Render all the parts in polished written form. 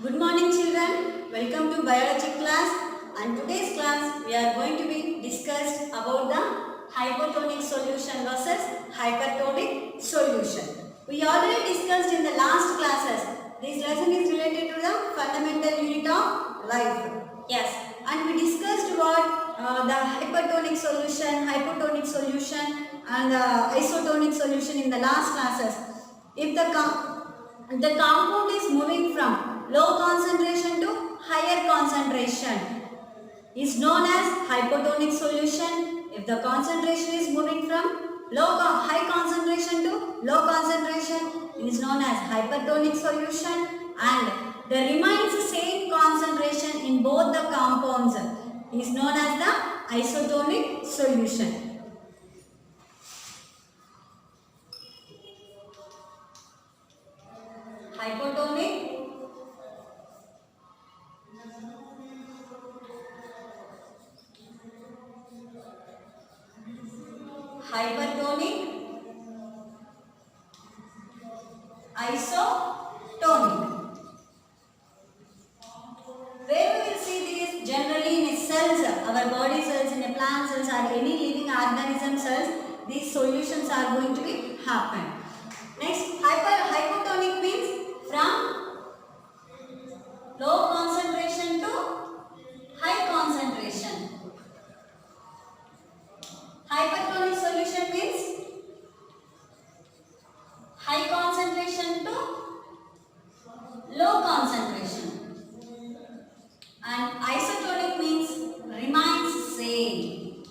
Good morning children. Welcome to biology class, and today's class we are going to be discussed about the hypotonic solution versus hypertonic solution. We already discussed in the last classes. This lesson is related to the fundamental unit of life. Yes, and we discussed what the hypertonic solution, hypotonic solution and isotonic solution in the last classes. If the compound is moving from low concentration to higher concentration is known as hypotonic solution. If the concentration is moving from high concentration to low concentration, it is known as hypertonic solution, and there remains the same concentration in both the compounds is known as the isotonic solution. Hypotonic hypertonic, isotonic. Where we will see these generally in cells, our body cells, in a plant cells or any living organism cells, these solutions are going to be happen. Next, hypotonic means from low concentration to high concentration. Hypertonic solution means high concentration to low concentration. And isotonic means remains same.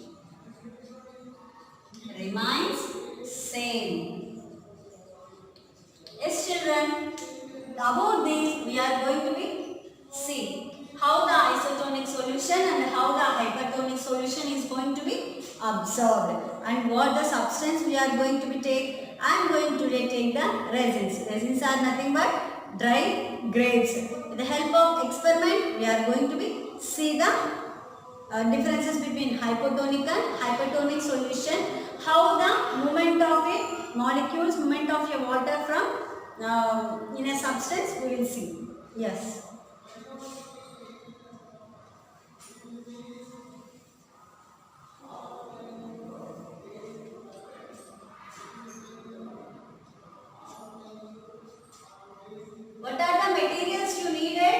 Remains same. Yes children, about this we are going to be see how the isotonic solution and how the hypertonic solution is going to be absorbed and what the substance we are going to be take. I am going to take the resins. Resins are nothing but dry grapes. With the help of experiment we are going to be see the differences between hypotonic and hypertonic solution, how the movement of a molecules, movement of a water from in a substance we will see. Yes. What are the materials you needed?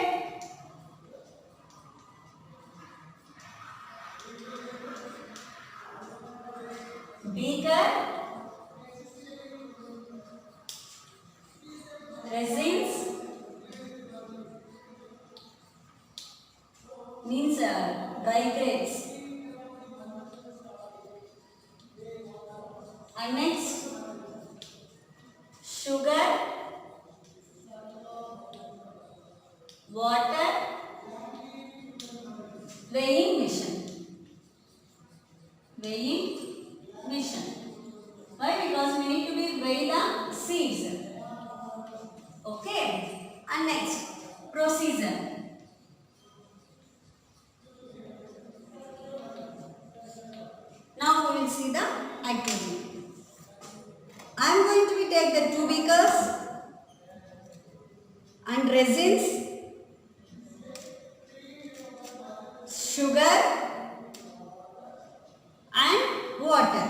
Beaker, resins, means dry grapes, and next sugar, water, weighing machine. Weighing machine. Why? Because we need to be weigh the seeds. Okay. And next, procedure. Now we will see the activity. I am going to be take the 2 beakers and resins, sugar and water.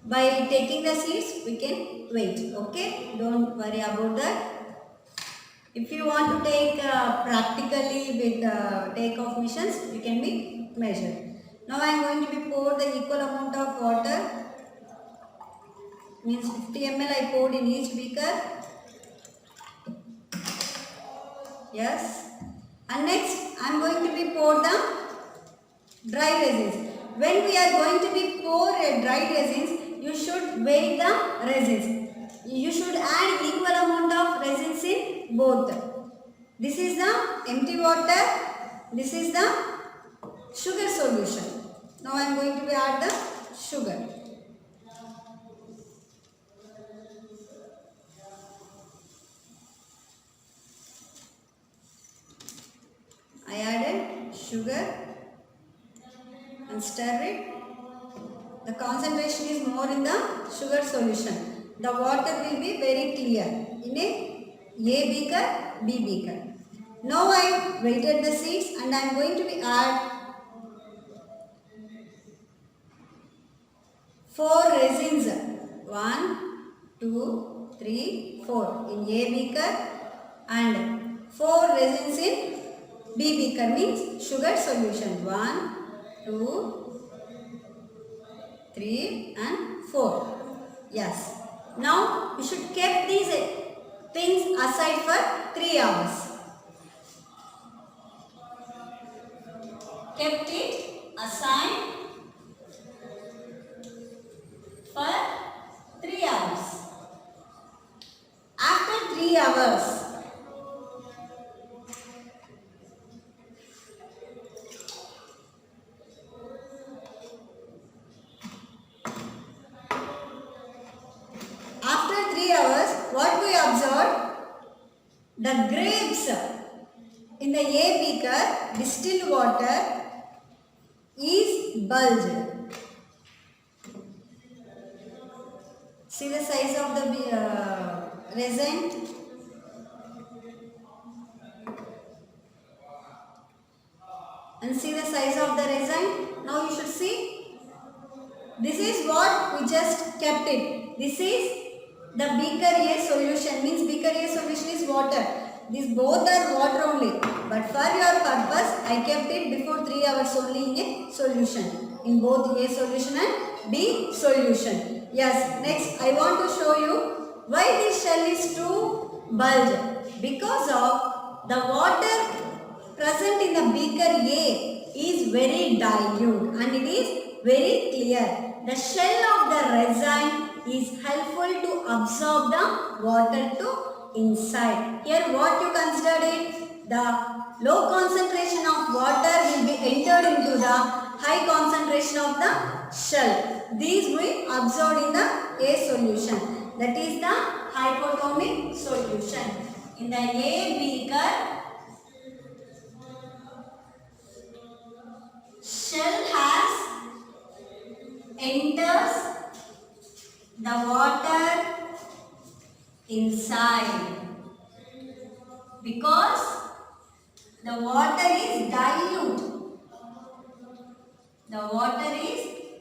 By taking the seeds we can wait. Okay, don't worry about that. If you want to take practically with take of missions, you can be measured. Now I am going to be pour the equal amount of water, means 50 ml I poured in each beaker. Yes. And next I am going to be pour the dry resins. When we are going to be pour a dry resins, you should weigh the resins. You should add equal amount of resins in both. This is the empty water. This is the sugar solution. Now I am going to be add the sugar. I added sugar and stir it. The concentration is more in the sugar solution. The water will be very clear in a beaker, B beaker. Now I weighted the seeds and I am going to be add 4 resins. 1, 2, 3, 4 in A beaker and 4 resins in B beaker, means sugar solution. 1, 2, 3 and 4. Yes. Now we should keep these things aside for 3 hours. Kept it aside for 3 hours. After 3 hours, what we observed? The grapes in the A beaker, distilled water is bulged. See the size of the resin. And see the size of the resin. Now you should see. This is what we just kept it. This is the beaker A solution, means beaker A solution is water. These both are water only. But for your purpose, I kept it before 3 hours only in a solution. In both A solution and B solution. Yes, next I want to show you why this shell is too bulged. Because of the water present in the beaker A is very dilute and it is very clear. The shell of the resin is helpful to absorb the water to inside. Here what you considered it? The low concentration of water will be entered into the high concentration of the shell. These we absorbed in the A solution. That is the hypotonic solution. In the A beaker, shell has enters the water inside because the water is dilute. The water is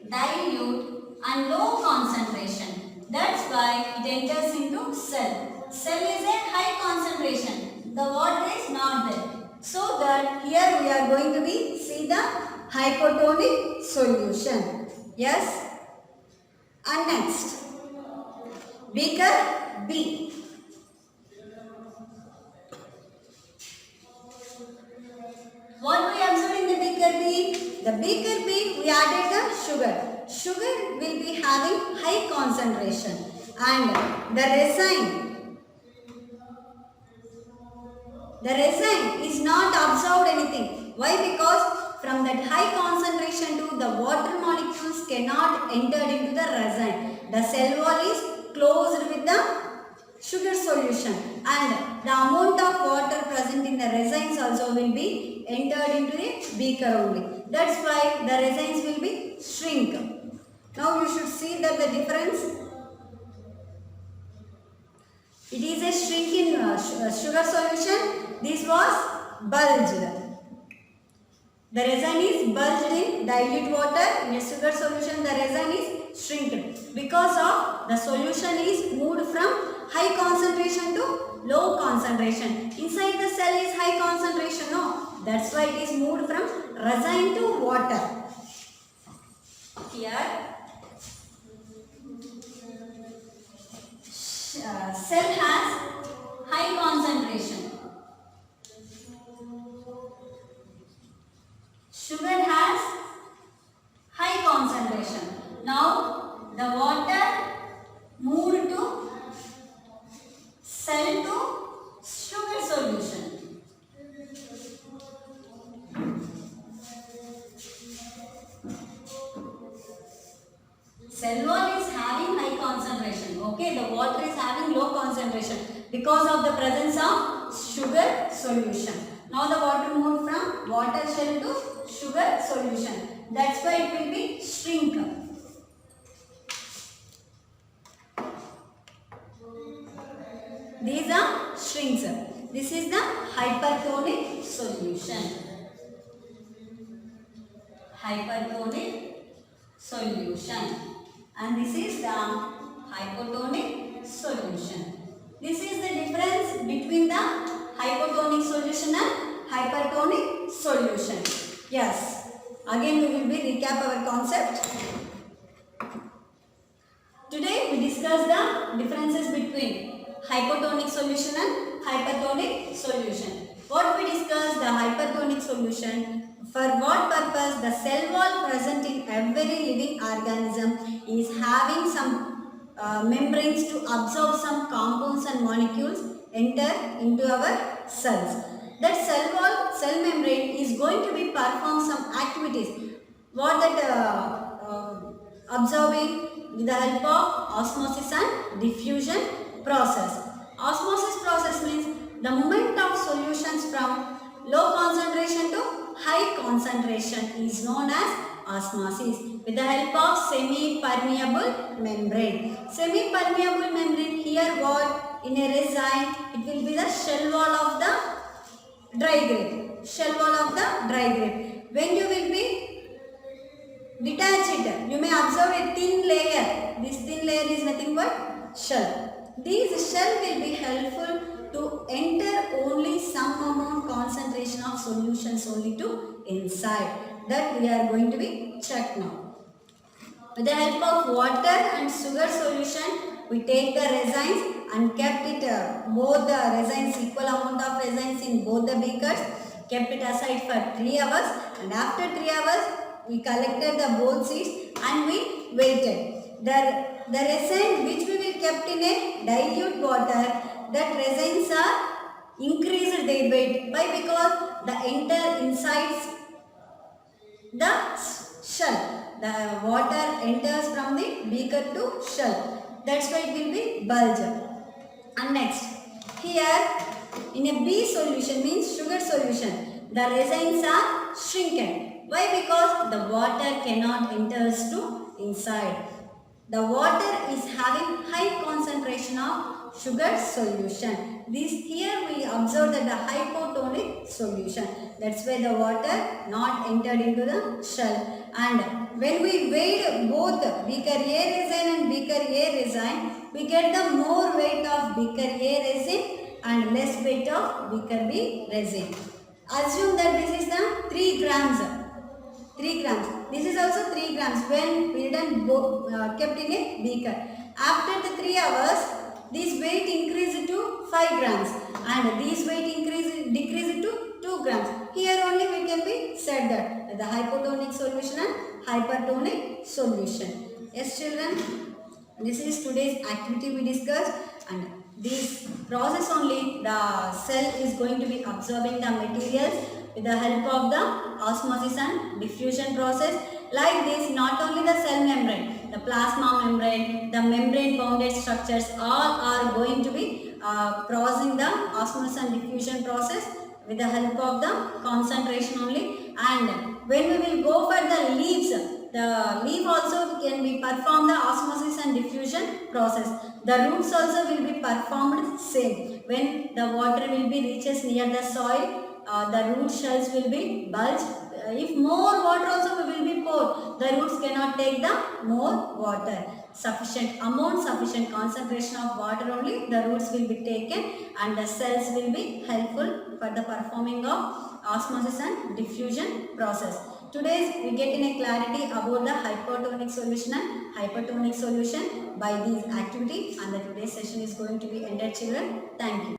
dilute and low concentration. That's why it enters into cell. Cell is a high concentration. The water is not there. So that here we are going to be see the hypotonic solution. Yes. And next, beaker B. What we observe in the beaker B? The beaker B, we added the sugar. Sugar will be having high concentration and the resin is not absorbed anything. Why? Because from that high concentration to the water molecules cannot enter into the resin. The cell wall is closed with the sugar solution and the amount of water present in the resins also will be entered into the beaker only. That's why the resins will be shrink. Now you should see that the difference. It is a shrink in sugar solution. This was bulged. The resin is bulged in dilute water. In a sugar solution, the resin is shrinked. Because of the solution is moved from high concentration to low concentration. Inside the cell is high concentration, no? That's why it is moved from resin to water. Here, cell has high concentration. Sugar has high concentration. Now the water moved to cell to sugar solution. Cell wall is having high concentration. Okay, the water is having low concentration because of the presence of sugar solution. Now the water moved from water shell to sugar solution. That's why it will be shrink. These are shrinks. This is the hypertonic solution. Hypertonic solution. And this is the hypotonic solution. This is the difference between the hypotonic solution and hypertonic solution. Yes. Again we will be recap our concept. Today we discuss the differences between hypotonic solution and hypertonic solution. What we discussed, the hypertonic solution, for what purpose the cell wall present in every living organism is having some membranes to absorb some compounds and molecules enter into our cells. That cell wall, cell membrane is going to be perform some activities. What that absorbing with the help of osmosis and diffusion process. Osmosis process means the movement of solutions from low concentration to high concentration is known as osmosis with the help of semi-permeable membrane. Semi-permeable membrane, here what, in a resin it will be the shell wall of the dry grape. Shell wall of the dry grape. When you will be detach it, you may observe a thin layer. This thin layer is nothing but shell. These shell will be helpful to enter only some amount concentration of solutions only to inside. That we are going to be checked now. With the help of water and sugar solution, we take the resins and kept it both the resins, equal amount of resins in both the beakers, kept it aside for 3 hours, and after 3 hours we collected the both seeds and we waited. The resin which we will kept in a dilute water, that resins are increased their weight. Why? Because the enter inside the shell. The water enters from the beaker to shell. That's why it will be bulge. And next, here in a B solution means sugar solution, the resins are shrinking. Why? Because the water cannot enter to inside. The water is having high concentration of sugar solution. This here we observe that the hypotonic solution. That's why the water not entered into the shell. And when we weighed both beaker A resin and beaker A resin, we get the more weight of beaker A resin and less weight of beaker B resin. Assume that this is the 3 grams. 3 grams. This is also 3 grams when we done kept in a beaker. After the 3 hours, this weight increased to 5 grams and this weight decreased to 2 grams. Here only we can be said that the hypotonic solution and hypertonic solution. Yes children, this is today's activity we discussed, and this process only the cell is going to be absorbing the materials with the help of the osmosis and diffusion process. Like this, not only the cell membrane, the plasma membrane, the membrane bounded structures all are going to be crossing the osmosis and diffusion process with the help of the concentration only. And when we will go for the leaves, the leaf also can be perform the osmosis and diffusion process. The roots also will be performed same. When the water will be reaches near the soil, the root shells will be bulged. If more water also will be poured, the roots cannot take the more water. Sufficient amount, sufficient concentration of water only the roots will be taken, and the cells will be helpful for the performing of osmosis and diffusion process. Today we get in a clarity about the hypotonic solution and hypertonic solution by these activity, and the today's session is going to be ended children. Thank you.